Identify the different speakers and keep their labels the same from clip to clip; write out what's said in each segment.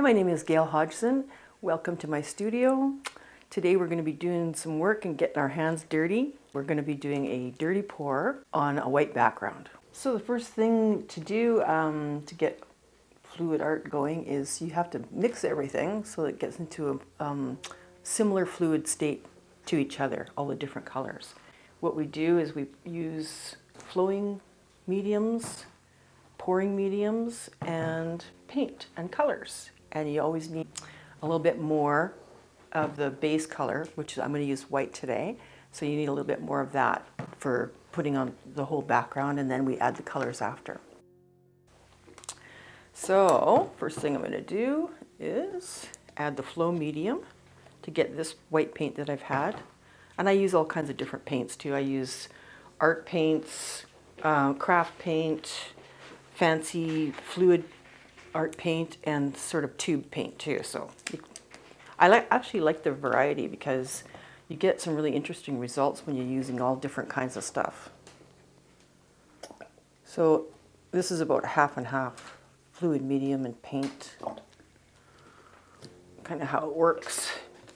Speaker 1: my name is Gail Hodgson. Welcome to my studio. Today we're going to be doing some work and getting our hands dirty. We're going to be doing a dirty pour on a white background. So the first thing to do to get fluid art going is you have to mix everything so it gets into a similar fluid state to each other, all the different colors. What we do is we use flowing mediums, pouring mediums, and paint and colors. And you always need a little bit more of the base color, which I'm going to use white today. So you need a little bit more of that for putting on the whole background, and then we add the colors after. So first thing I'm going to do is add the flow medium to get this white paint that I've had. And I use all kinds of different paints too. I use art paints, craft paint, fancy fluid art paint, and sort of tube paint too. So I actually like the variety because you get some really interesting results when you're using all different kinds of stuff. So this is about half and half fluid medium and paint. Kind of how it works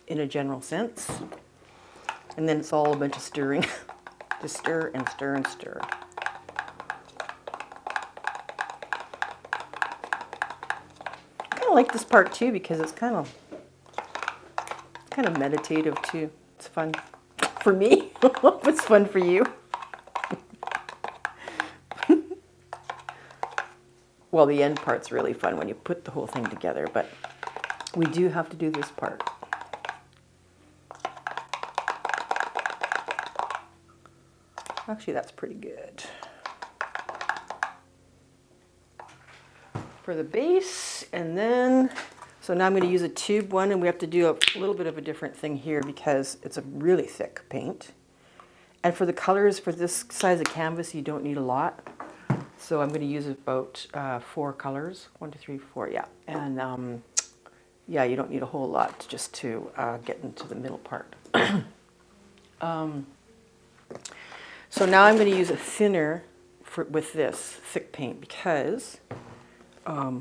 Speaker 1: in a general sense. And then it's all a bunch of stirring. Just stir and stir and stir. I kind of like this part too because it's kind of meditative too. It's fun for me. I hope it's fun for you. Well, the end part's really fun when you put the whole thing together, but we do have to do this part. Actually, that's pretty good. For the base, and then, so now I'm going to use a tube one, and we have to do a little bit of a different thing here because it's a really thick paint. And for the colors, for this size of canvas, you don't need a lot. So I'm going to use about 4 colors. 1, 2, 3, 4, yeah. And yeah, you don't need a whole lot just to get into the middle part. So now I'm going to use a thinner with this thick paint because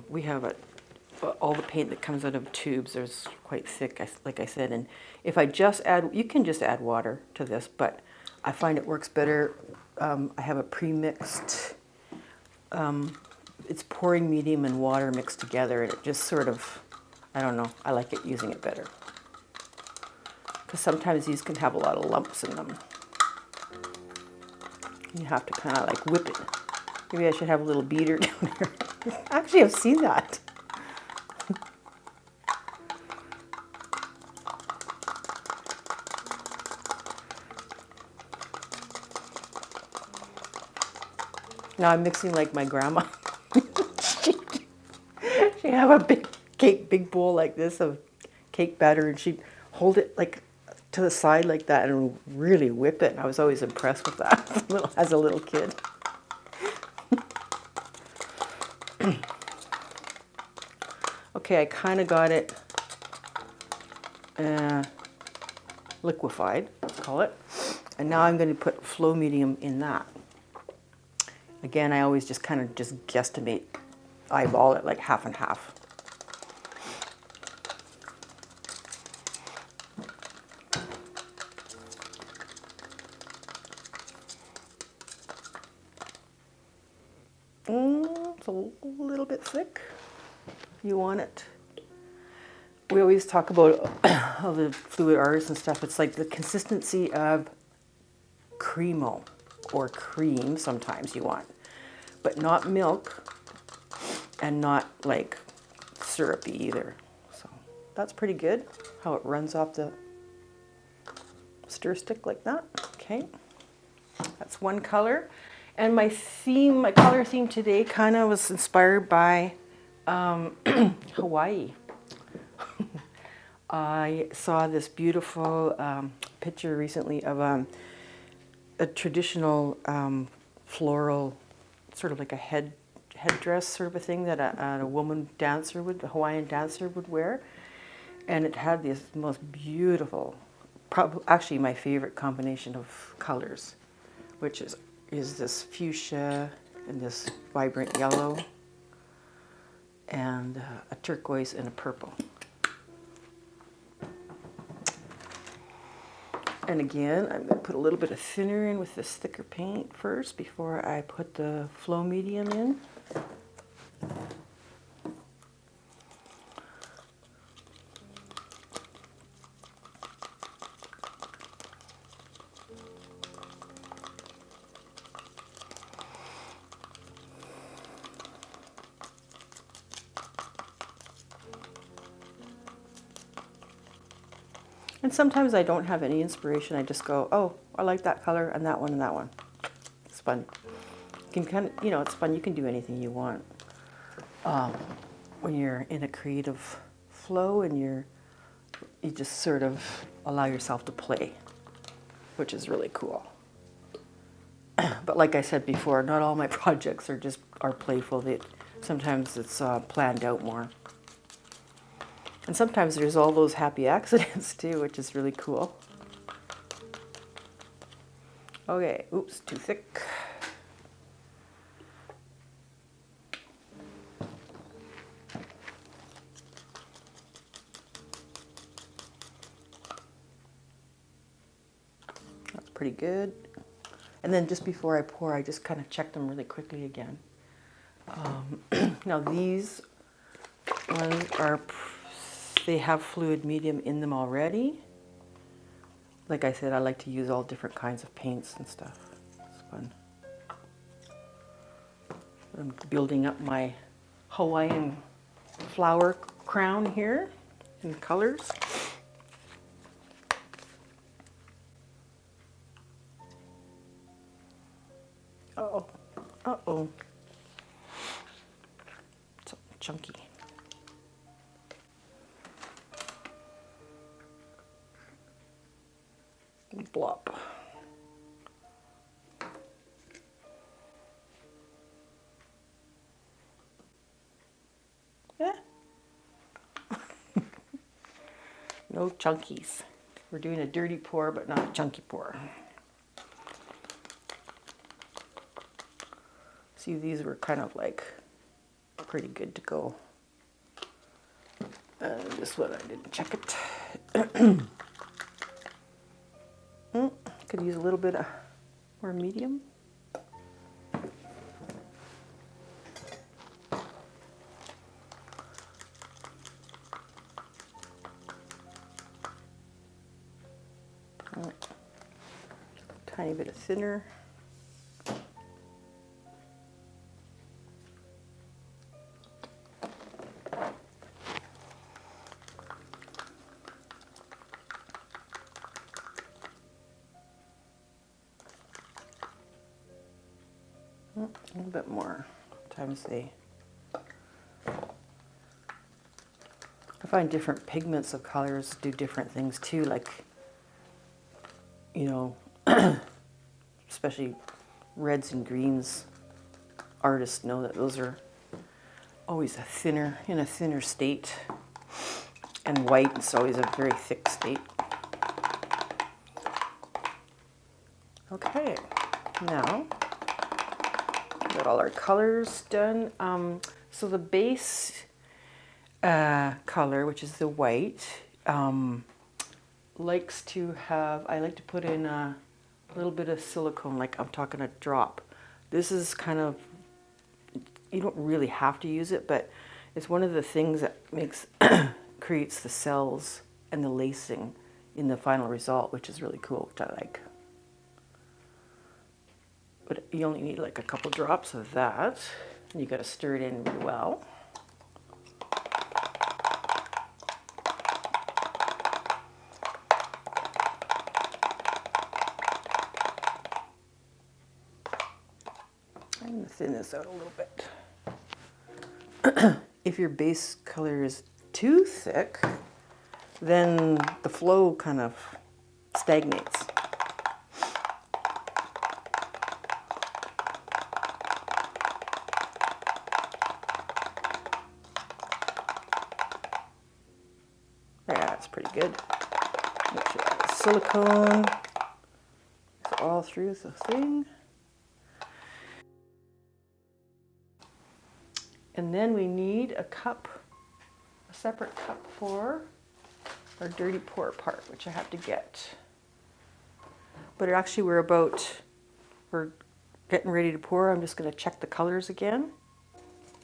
Speaker 1: we have all the paint that comes out of tubes is quite thick, like I said. And if I just add, you can just add water to this, but I find it works better. I have a pre-mixed, it's pouring medium and water mixed together, and it just sort of, I don't know, I like it using it better. Because sometimes these can have a lot of lumps in them. You have to kind of like whip it. Maybe I should have a little beater down here. Actually, I've seen that. Now I'm mixing like my grandma. She'd have a big bowl like this of cake batter, and she'd hold it like to the side like that and really whip it. I was always impressed with that as a little kid. Okay, I kind of got it liquefied, let's call it. And now I'm going to put flow medium in that. Again, I always just kind of guesstimate, eyeball it like half and half. It's a little bit thick. You want it. We always talk about all the fluid artists and stuff. It's like the consistency of cremo or cream sometimes you want, but not milk and not like syrupy either. So that's pretty good how it runs off the stir stick like that. Okay, that's one color. And my color theme today kind of was inspired by Hawaii. I saw this beautiful picture recently of a traditional floral, sort of like a headdress sort of a thing that a woman dancer a Hawaiian dancer would wear. And it had this most beautiful, actually my favorite combination of colors, which is this fuchsia and this vibrant yellow. and a turquoise and a purple. And again, I'm going to put a little bit of thinner in with this thicker paint first before I put the flow medium in. And sometimes I don't have any inspiration. I just go, oh, I like that color and that one and that one. It's fun. You can kind of, it's fun. You can do anything you want when you're in a creative flow and you just sort of allow yourself to play, which is really cool. But like I said before, not all my projects are playful. Sometimes it's planned out more. And sometimes there's all those happy accidents too, which is really cool. Okay, oops, too thick. That's pretty good. And then just before I pour, I just kind of check them really quickly again. Now these ones they have fluid medium in them already. Like I said, I like to use all different kinds of paints and stuff. It's fun. I'm building up my Hawaiian flower crown here in colors. Uh-oh. Uh-oh. It's chunky. Blop. Yeah. No chunkies. We're doing a dirty pour, but not a chunky pour. See, these were kind of like pretty good to go. This one, I didn't check it. Could use a little bit more medium. Tiny bit of thinner. A little bit more. Sometimes I find different pigments of colors do different things too, like, especially reds and greens. Artists know that those are always in a thinner state, and white is always a very thick state. Okay, now got all our colors done. So the base color, which is the white, likes to have, I like to put in a little bit of silicone, like I'm talking a drop. This is kind of, you don't really have to use it, but it's one of the things that creates the cells and the lacing in the final result, which is really cool, which I like. But you only need like a couple drops of that. You got to stir it in really well. I'm going to thin this out a little bit. If your base color is too thick, then the flow kind of stagnates. Yeah, that's pretty good. Make sure that silicone is all through the thing. And then we need a cup, a separate cup for our dirty pour part, which I have to get. But actually we're getting ready to pour. I'm just going to check the colors again.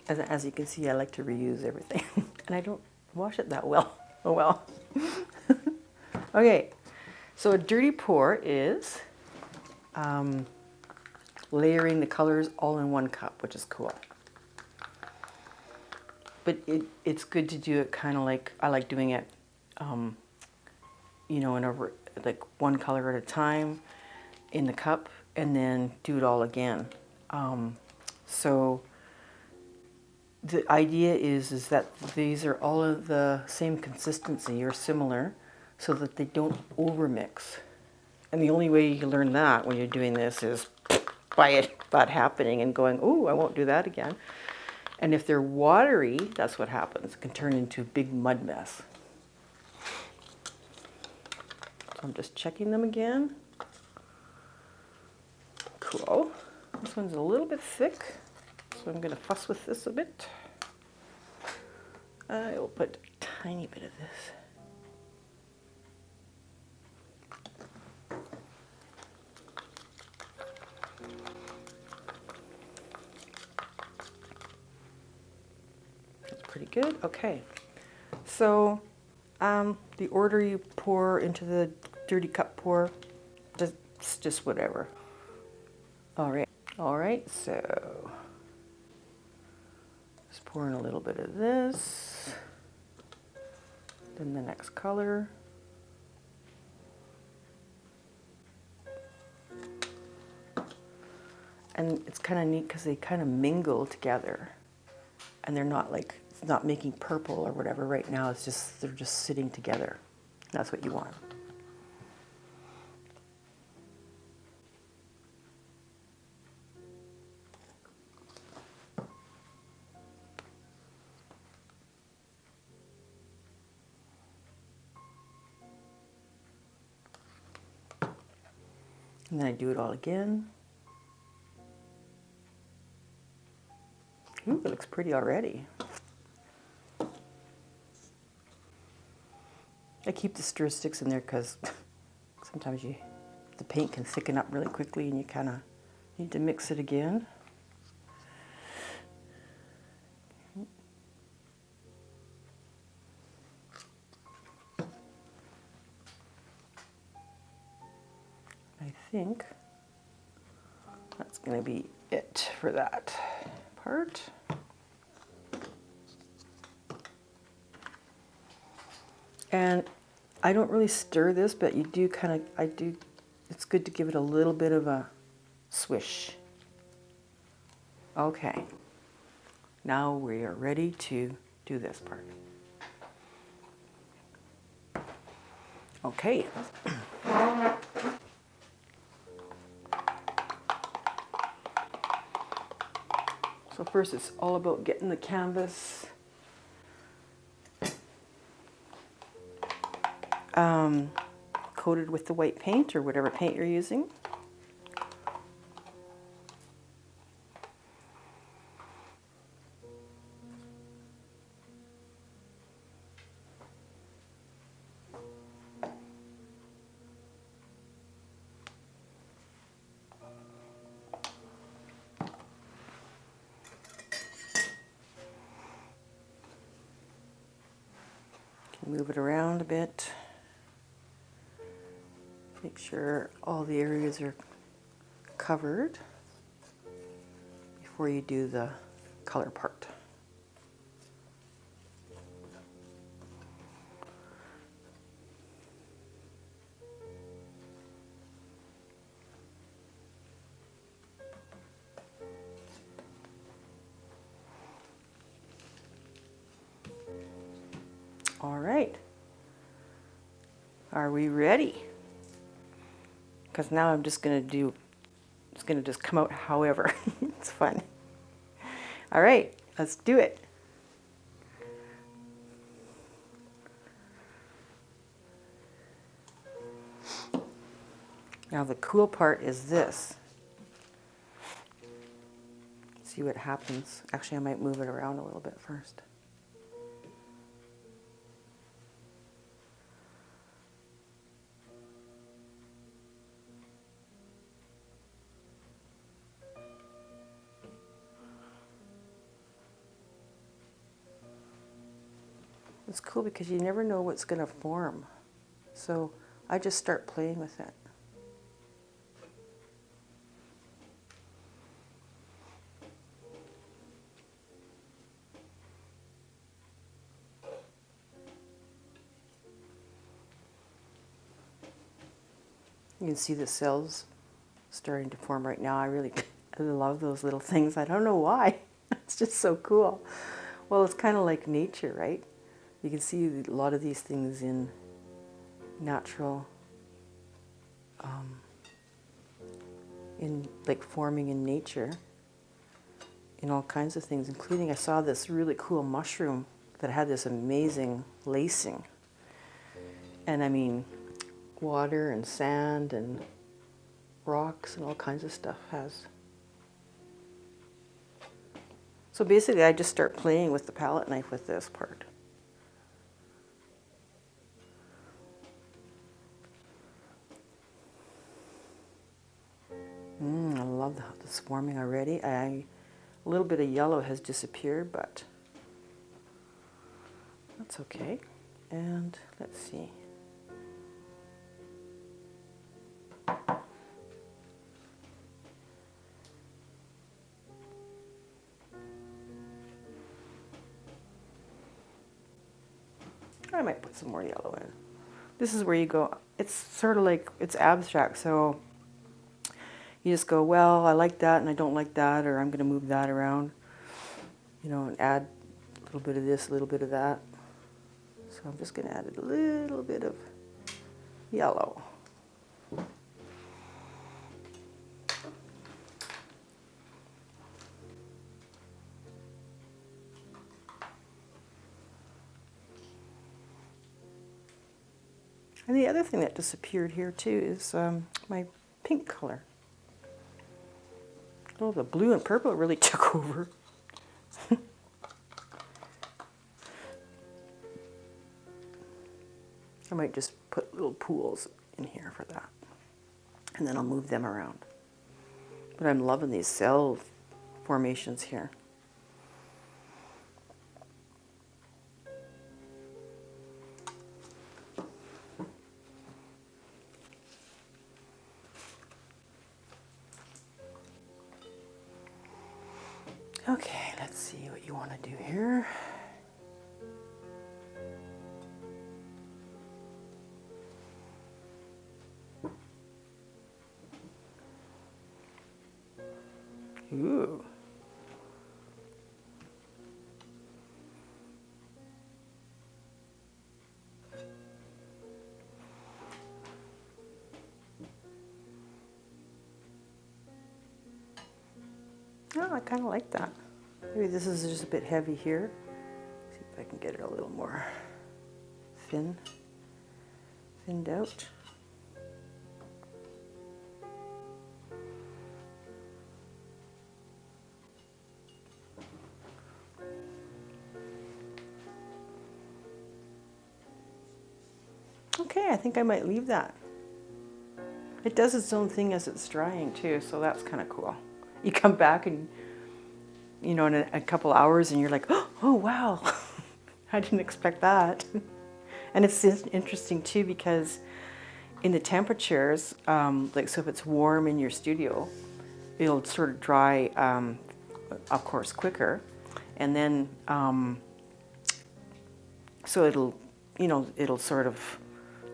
Speaker 1: As you can see, I like to reuse everything. And I don't wash it that well. Oh well. Okay, so a dirty pour is layering the colors all in one cup, which is cool. But it's good to do it kind of like, I like doing it, you know, like one color at a time in the cup, and then do it all again. So the idea is that these are all of the same consistency or similar, so that they don't overmix. And the only way you can learn that when you're doing this is by that happening and going, oh, I won't do that again. And if they're watery, that's what happens. It can turn into a big mud mess. So I'm just checking them again. Cool. This one's a little bit thick, so I'm going to fuss with this a bit. I will put a tiny bit of this. Pretty good. Okay, so the order you pour into the dirty cup pour, just whatever. All right, so just pour in a little bit of this, then the next color. And it's kind of neat because they kind of mingle together, and they're not like, it's not making purple or whatever right now. It's just, they're just sitting together. That's what you want. And then I do it all again. Ooh, it looks pretty already. I keep the stir sticks in there because sometimes the paint can thicken up really quickly and you kind of need to mix it again. I think that's going to be it for that part. And I don't really stir this, but you do kind of, it's good to give it a little bit of a swish. Okay, now we are ready to do this part. Okay. So first it's all about getting the canvas coated with the white paint or whatever paint you're using. Move it around a bit. Make sure all the areas are covered before you do the color part. All right. Are we ready? Because now I'm just going to do, it's going to just come out however. It's fun. All right, let's do it. Now the cool part is this. So See what happens. Actually, I might move it around a little bit first. It's cool because you never know what's going to form. So I just start playing with it. You can see the cells starting to form right now. I love those little things. I don't know why. It's just so cool. Well, it's kind of like nature, right? You can see a lot of these things in natural, in like forming in nature, in all kinds of things, including I saw this really cool mushroom that had this amazing lacing. And I mean, water and sand and rocks and all kinds of stuff has. So basically I just start playing with the palette knife with this part. I love how this forming already. A little bit of yellow has disappeared, but that's okay. And let's see. I might put some more yellow in. This is where you go, it's sort of like, it's abstract, so you just go, well, I like that and I don't like that, or I'm going to move that around, you know, and add a little bit of this, a little bit of that. So I'm just going to add a little bit of yellow. And the other thing that disappeared here too is my pink color. Oh, the blue and purple really took over. I might just put little pools in here for that. And then I'll move them around. But I'm loving these cell formations here. Okay, let's see what you want to do here. Ooh. Oh, I kind of like that. Maybe this is just a bit heavy here. See if I can get it a little more thinned out. Okay, I think I might leave that. It does its own thing as it's drying too, so that's kind of cool. You come back and, you know, in a couple hours and you're like, oh wow, I didn't expect that. And it's interesting too because in the temperatures, like so if it's warm in your studio, it'll sort of dry, of course, quicker. And then, so it'll, you know, it'll sort of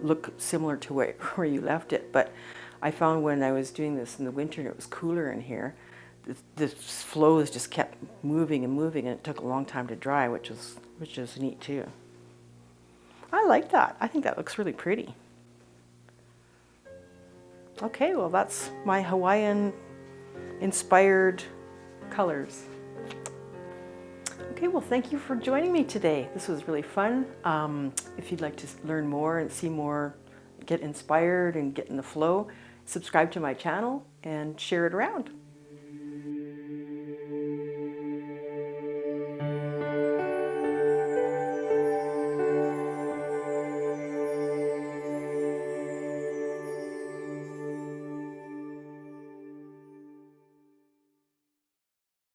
Speaker 1: look similar to where you left it. But I found when I was doing this in the winter and it was cooler in here, the flows just kept moving and moving, and it took a long time to dry, which is neat too. I like that. I think that looks really pretty. Okay, well that's my Hawaiian inspired colors. Okay, well thank you for joining me today. This was really fun. If you'd like to learn more and see more, get inspired and get in the flow, subscribe to my channel and share it around.